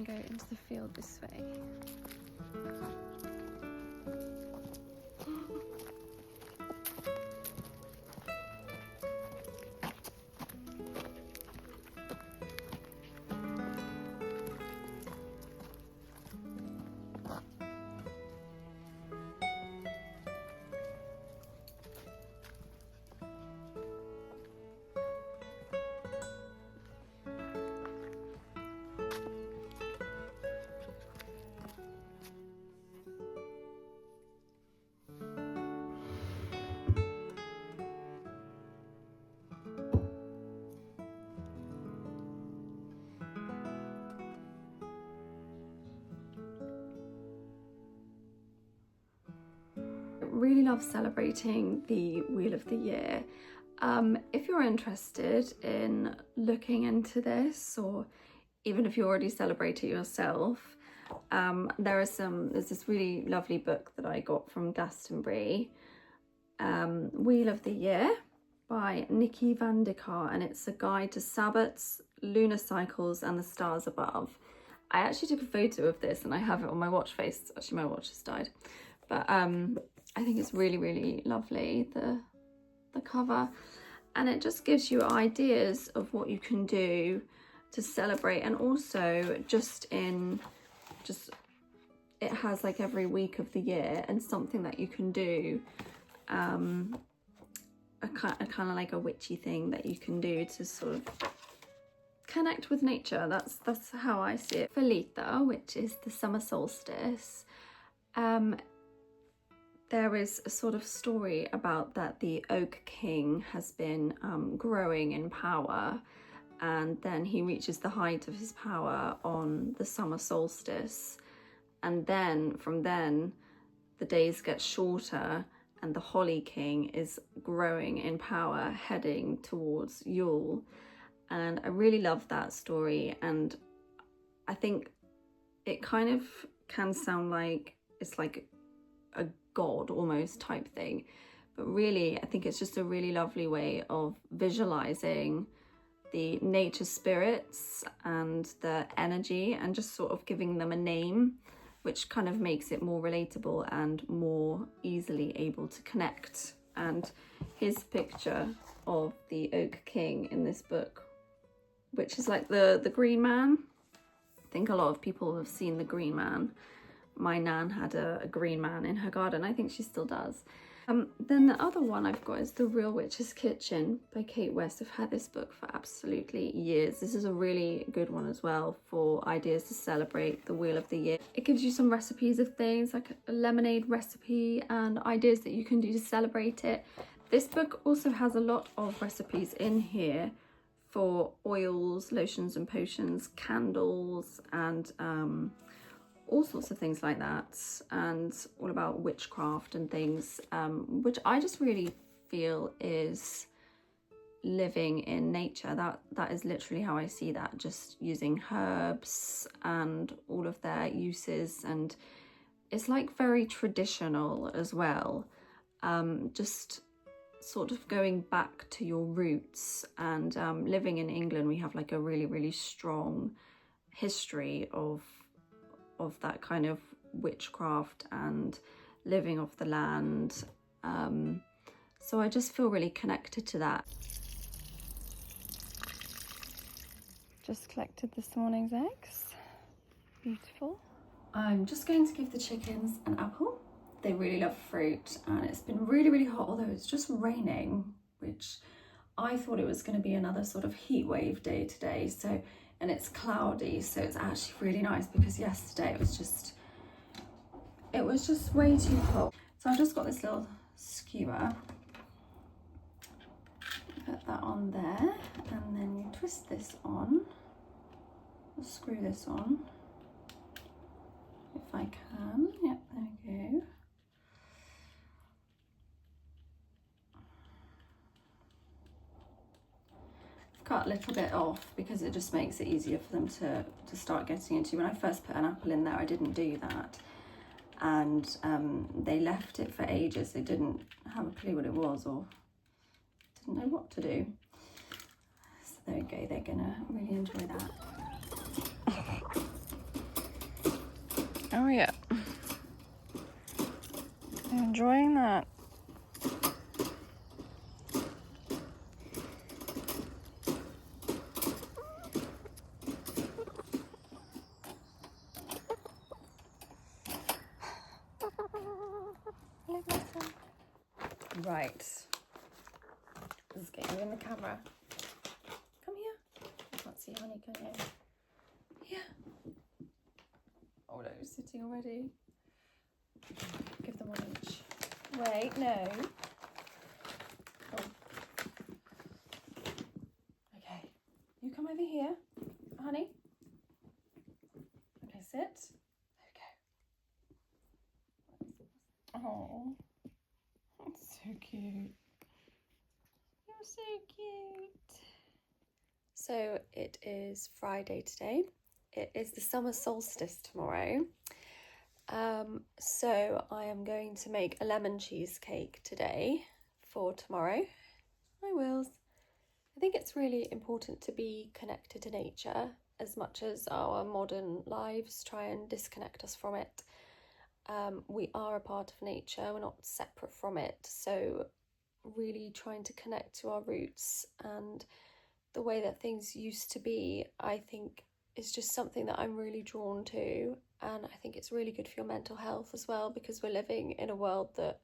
and go into the field this way. Really love celebrating the Wheel of the Year. If you're interested in looking into this, or even if you already celebrate it yourself, there's this really lovely book that I got from Glastonbury, Wheel of the Year by Nikki van de Kar, and it's a guide to Sabbats, lunar cycles and the stars above. I actually took a photo of this and I have it on my watch face. Actually, my watch has died, but I think it's really, really lovely, the cover, and it just gives you ideas of what you can do to celebrate, and also it has like every week of the year and something that you can do, a kind of like a witchy thing that you can do to sort of connect with nature. That's how I see it. For Letha, which is the summer solstice, there is a sort of story about that the Oak King has been growing in power, and then he reaches the height of his power on the summer solstice, and then from then the days get shorter and the Holly King is growing in power, heading towards Yule. And I really love that story, and I think it kind of can sound like it's like a god almost type thing, but really I think it's just a really lovely way of visualizing the nature spirits and the energy, and just sort of giving them a name, which kind of makes it more relatable and more easily able to connect. And his picture of the Oak King in this book, which is like the Green Man. I think a lot of people have seen the Green Man. My nan had a green man in her garden. I think she still does. Then the other one I've got is The Real Witch's Kitchen by Kate West. I've had this book for absolutely years. This is a really good one as well for ideas to celebrate the Wheel of the Year. It gives you some recipes of things, like a lemonade recipe, and ideas that you can do to celebrate it. This book also has a lot of recipes in here for oils, lotions and potions, candles, and all sorts of things like that, and all about witchcraft and things, which I just really feel is living in nature. That is literally how I see that, just using herbs and all of their uses, and it's like very traditional as well, just sort of going back to your roots. And living in England, we have like a really, really strong history of that kind of witchcraft and living off the land, so I just feel really connected to that. Just collected this morning's eggs. Beautiful. I'm just going to give the chickens an apple. They really love fruit, and it's been really, really hot, although it's just raining, which I thought it was going to be another sort of heat wave day today. So, and it's cloudy, so it's actually really nice, because yesterday it was just way too hot. So I've just got this little skewer. Put that on there, and then you twist this on. I'll screw this on if I can. Yep, there we go. Cut a little bit off because it just makes it easier for them to start getting into. When I first put an apple in there, I didn't do that, and they left it for ages. They didn't have a clue what it was, or didn't know what to do. So there we go, they're gonna really enjoy that. Oh yeah. You enjoying that? Right. Let's get you in the camera. Come here. I can't see honey, can you? Here. Oh no, you're sitting already. Give them one each. Wait, no. Oh. Okay. You come over here, honey. Okay, sit. Okay. Oh, that's so cute. You're so cute. So it is Friday today. It is the summer solstice tomorrow. So I am going to make a lemon cheesecake today for tomorrow. Hi, Wills. I think it's really important to be connected to nature as much as our modern lives try and disconnect us from it. We are a part of nature, we're not separate from it. So really trying to connect to our roots and the way that things used to be, I think is just something that I'm really drawn to. And I think it's really good for your mental health as well, because we're living in a world that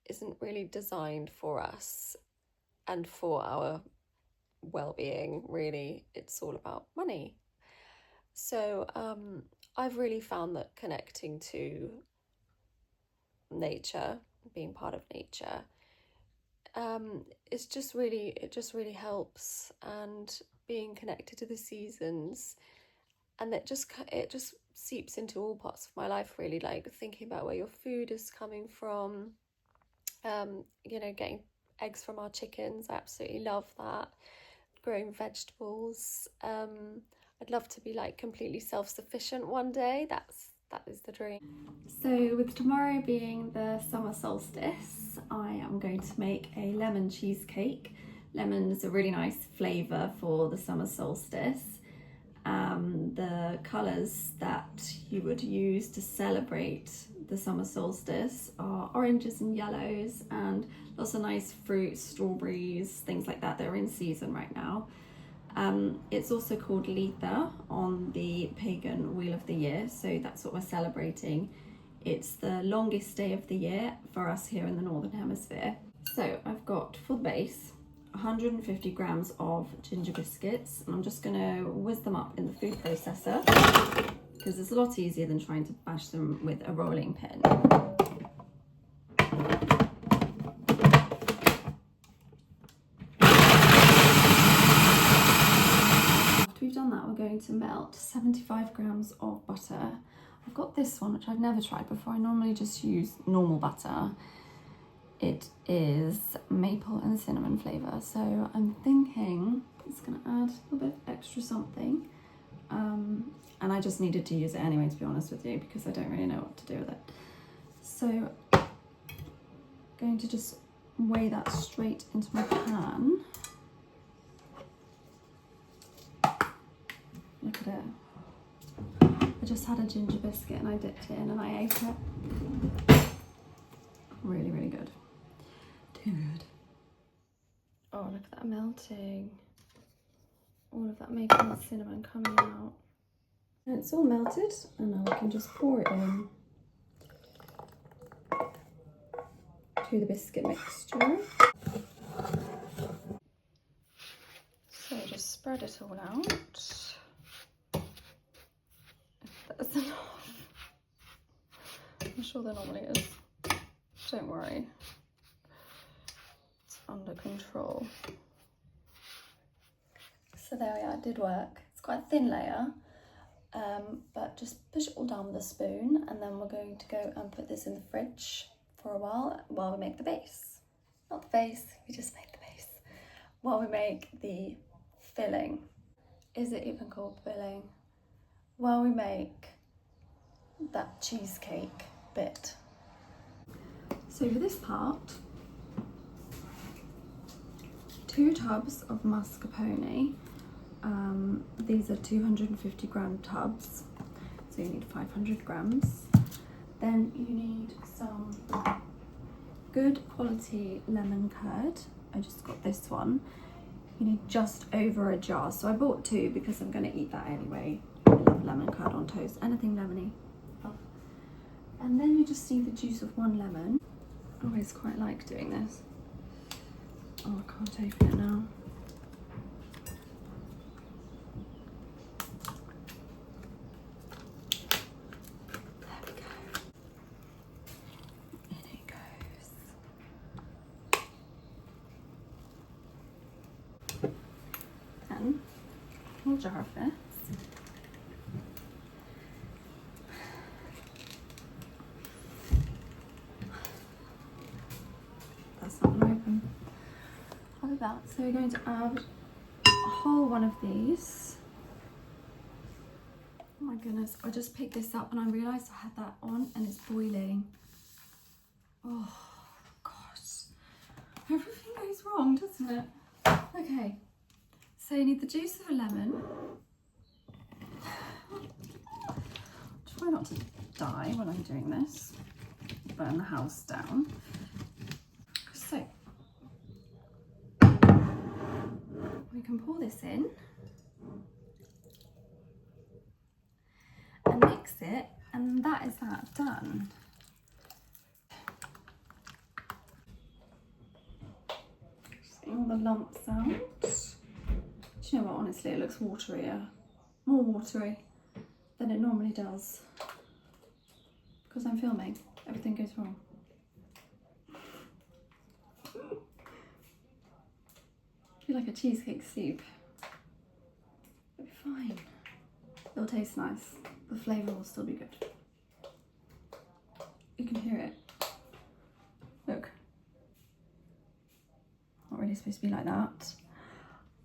isn't really designed for us and for our well-being, really. It's all about money. So I've really found that connecting to nature, being part of nature, it just really helps, and being connected to the seasons, and it just seeps into all parts of my life, really, like thinking about where your food is coming from, getting eggs from our chickens. I absolutely love that. Growing vegetables. I'd love to be like completely self-sufficient one day. That is the dream. So with tomorrow being the summer solstice, I am going to make a lemon cheesecake. Lemon is a really nice flavour for the summer solstice. The colours that you would use to celebrate the summer solstice are oranges and yellows, and lots of nice fruits, strawberries, things like that are in season right now. It's also called Letha on the pagan wheel of the year, so that's what we're celebrating. It's the longest day of the year for us here in the Northern Hemisphere. So I've got, for the base, 150 grams of ginger biscuits, and I'm just going to whiz them up in the food processor because it's a lot easier than trying to bash them with a rolling pin. After we've done that, we're going to melt 75 grams of butter. I've got this one, which I've never tried before. I normally just use normal butter. It is maple and cinnamon flavour, so I'm thinking it's going to add a little bit of extra something. And I just needed to use it anyway, to be honest with you, because I don't really know what to do with it. So I'm going to just weigh that straight into my pan. Look at it. I just had a ginger biscuit and I dipped it in and I ate it. Really, really good. Too good. Oh, look at that melting. All of that maple and cinnamon coming out. And it's all melted, and now I can just pour it in to the biscuit mixture. So just spread it all out. If that's enough. I'm sure there normally is. Don't worry. It's under control. So there we are, it did work. It's quite a thin layer, but just push it all down with a spoon, and then we're going to go and put this in the fridge for a while we make the base. Not the base, we just made the base. While we make the filling. Is it even called filling? While we make that cheesecake bit. So for this part, 2 tubs of mascarpone. These are 250 gram tubs. So you need 500 grams. Then you need some good quality lemon curd. I just got this one. You need just over a jar. So I bought 2 because I'm going to eat that anyway. I love lemon curd on toast, anything lemony. And then you just need the juice of 1 lemon. I always quite like doing this. Oh, I can't open it now. There we go. In it goes. Then, a whole jar of this. That's not going to open. Like that. So we're going to add a whole one of these. Oh my goodness, I just picked this up and I realised I had that on and it's boiling. Oh gosh, everything goes wrong, doesn't it? Okay, so you need the juice of a lemon. Try not to die when I'm doing this. Burn the house down. So we can pour this in and mix it, and that is that done. Seeing all the lumps out. Do you know what, honestly it looks waterier, more watery than it normally does. Because I'm filming, everything goes wrong. Be like a cheesecake soup. It'll be fine. It'll taste nice. The flavour will still be good. You can hear it. Look. Not really supposed to be like that.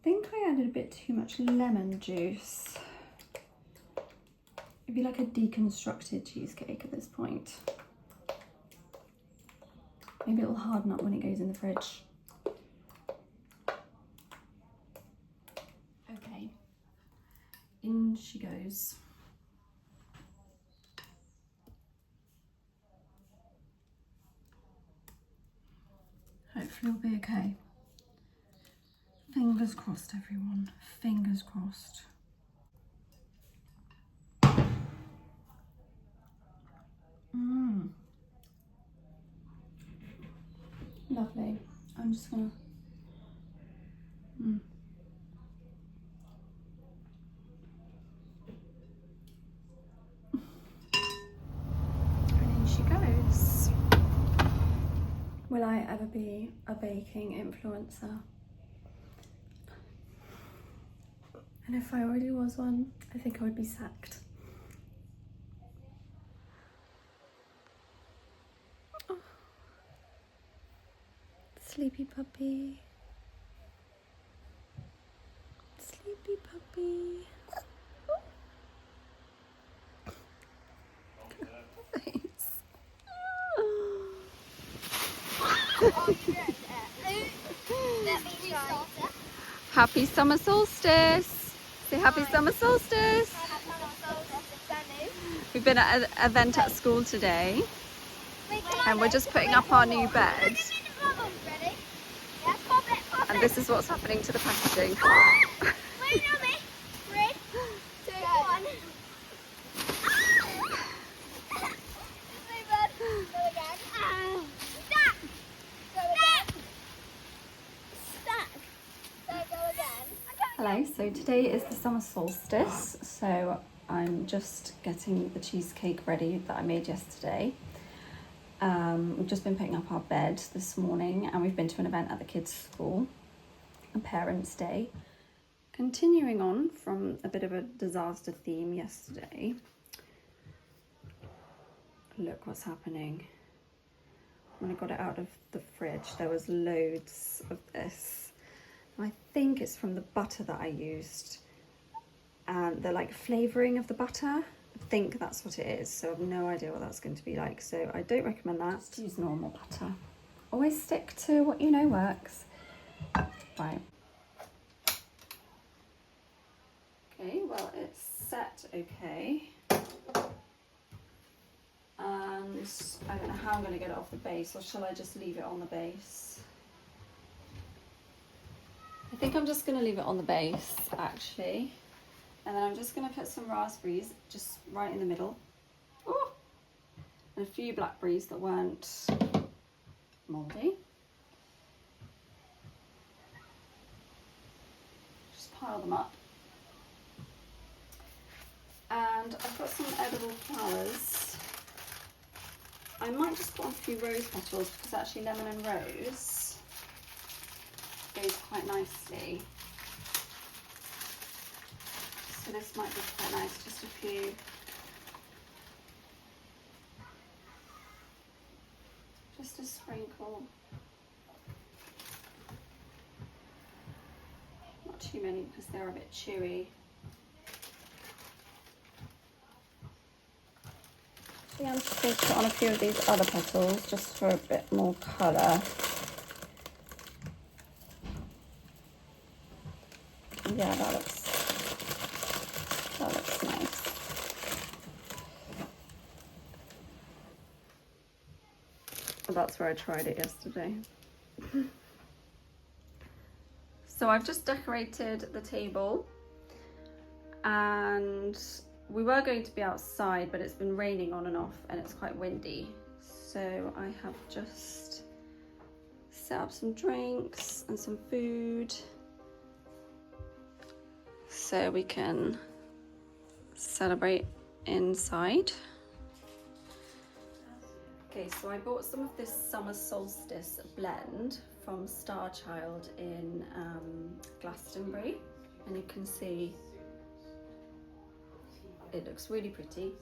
I think I added a bit too much lemon juice. It'd be like a deconstructed cheesecake at this point. Maybe it'll harden up when it goes in the fridge. Okay, in she goes. Hopefully it'll be okay. Fingers crossed, everyone. Fingers crossed. Lovely. I'm just gonna. And in she goes. Will I ever be a baking influencer? And if I already was one, I think I would be sacked. Oh. Sleepy puppy. Sleepy puppy. Thanks. Happy summer solstice. Say happy summer solstice. We've been at an event at school today and we're just putting up our new bed. And this is what's happening to the packaging. Hello, so today is the summer solstice, so I'm just getting the cheesecake ready that I made yesterday. We've just been putting up our bed this morning and we've been to an event at the kids' school, a parents' day. Continuing on from a bit of a disaster theme yesterday. Look what's happening. When I got it out of the fridge, there was loads of this. I think it's from the butter that I used and the like flavouring of the butter. I think that's what it is, so I have no idea what that's going to be like, so I don't recommend that. Just use normal butter. Always stick to what you know works. Right. Okay, well it's set okay. And I don't know how I'm going to get it off the base, or shall I just leave it on the base? I think I'm just going to leave it on the base, actually. And then I'm just going to put some raspberries just right in the middle. Oh! And a few blackberries that weren't mouldy. Just pile them up. And I've got some edible flowers. I might just put on a few rose petals because actually lemon and rose goes quite nicely. So this might be quite nice, just a few. Just a sprinkle. Not too many because they're a bit chewy. So yeah, I'm just going to put on a few of these other petals just for a bit more colour. Yeah, that looks nice. Well, that's where I tried it yesterday. So I've just decorated the table, and we were going to be outside, but it's been raining on and off and it's quite windy. So I have just set up some drinks and some food so we can celebrate inside. Okay, so I bought some of this Summer Solstice blend from Star Child in Glastonbury, and you can see it looks really pretty.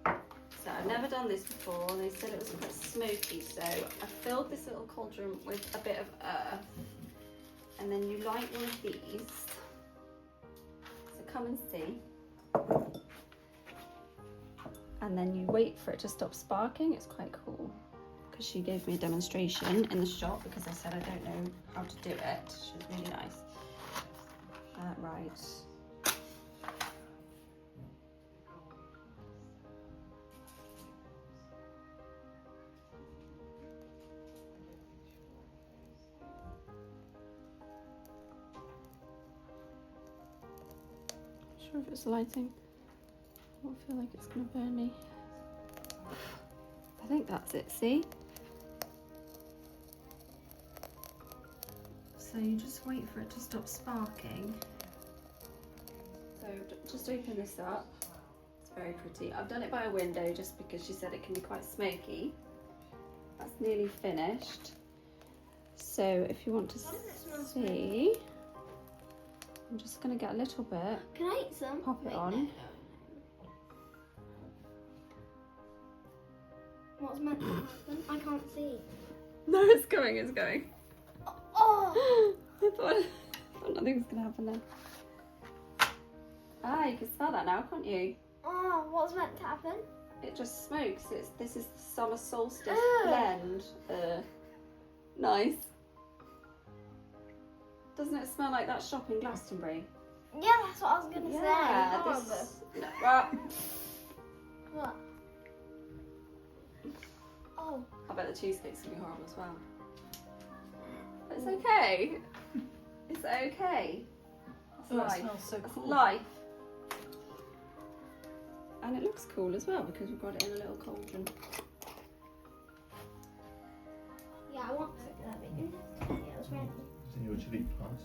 So I've never done this before, and they said it was quite smoky, so I filled this little cauldron with a bit of earth, and then you light one of these. So come and see. And then you wait for it to stop sparking. It's quite cool because she gave me a demonstration in the shop because I said I don't know how to do it. She was really nice. Right. Not sure if it's lighting. I don't feel like it's going to burn me. I think that's it, see? So you just wait for it to stop sparking. So just open this up. It's very pretty. I've done it by a window just because she said it can be quite smoky. That's nearly finished. So if you want to see, I'm just going to get a little bit. Can I eat some? Pop it on. No. What's meant to happen? I can't see. No, it's going, it's going. Oh! I thought nothing was going to happen then. Ah, you can smell that now, can't you? Oh, what's meant to happen? It just smokes. This is the Summer Solstice blend. Nice. Doesn't it smell like that shop in Glastonbury? Yeah, that's what I was going to say. No, What? Oh. I bet the cheesecake's going to be horrible as well. But it's okay. It's okay. That's life. It smells so That's cool. life. And it looks cool as well because we've got it in a little cauldron. Yeah, I want to cook that bit. Yeah, it was ready. It's in your chili plants.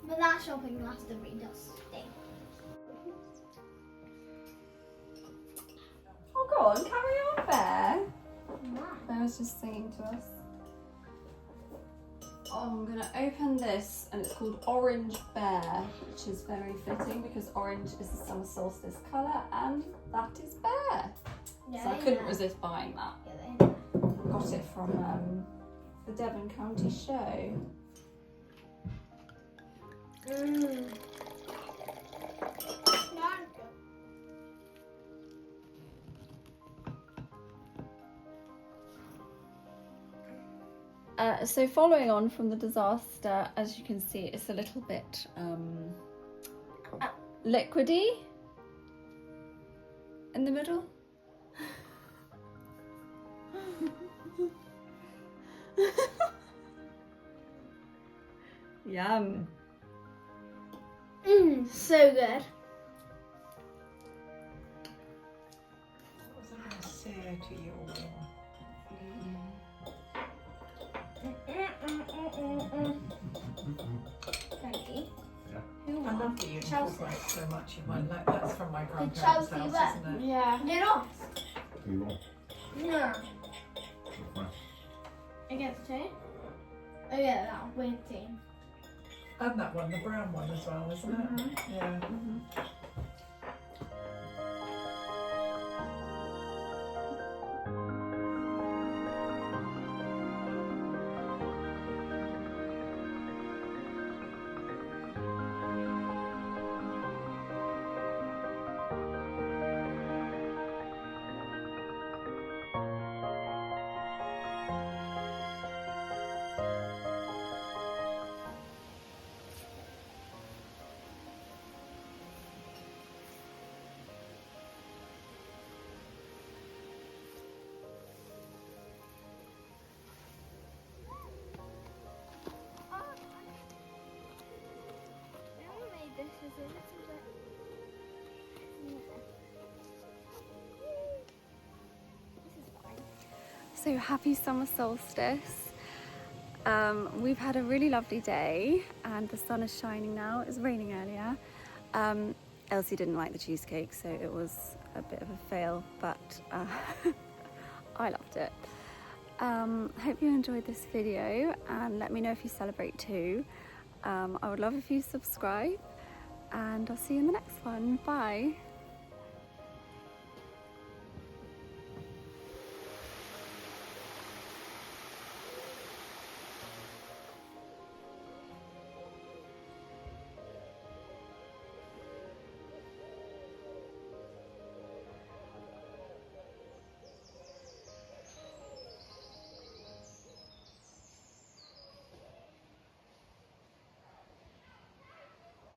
But that shop in Glastonbury does stink. Oh, go on, carry on, Bear. Why? Bear was just singing to us. Oh, I'm going to open this, and it's called Orange Bear, which is very fitting because orange is the Summer Solstice colour, and that is Bear. Yeah, So I couldn't resist buying that. Yeah, Got it from the Devon County show. So following on from the disaster, as you can see, it's a little bit liquidy. in the middle. Yum. So good. What was I going to say to you all? Thank you. I love that you incorporate so much in mine. Like that's from my The grandparents' Chelsea house, one. isn't it? Yeah. You're not. You wrong. No. Fine. Against who? Oh yeah, that weird team. And that one, the brown one as well, isn't it? Yeah. So happy summer solstice. We've had a really lovely day and the sun is shining now. It was raining earlier. Elsie didn't like the cheesecake, so it was a bit of a fail, but I loved it. Hope you enjoyed this video and let me know if you celebrate too. I would love if you subscribe and I'll see you in the next one. Bye.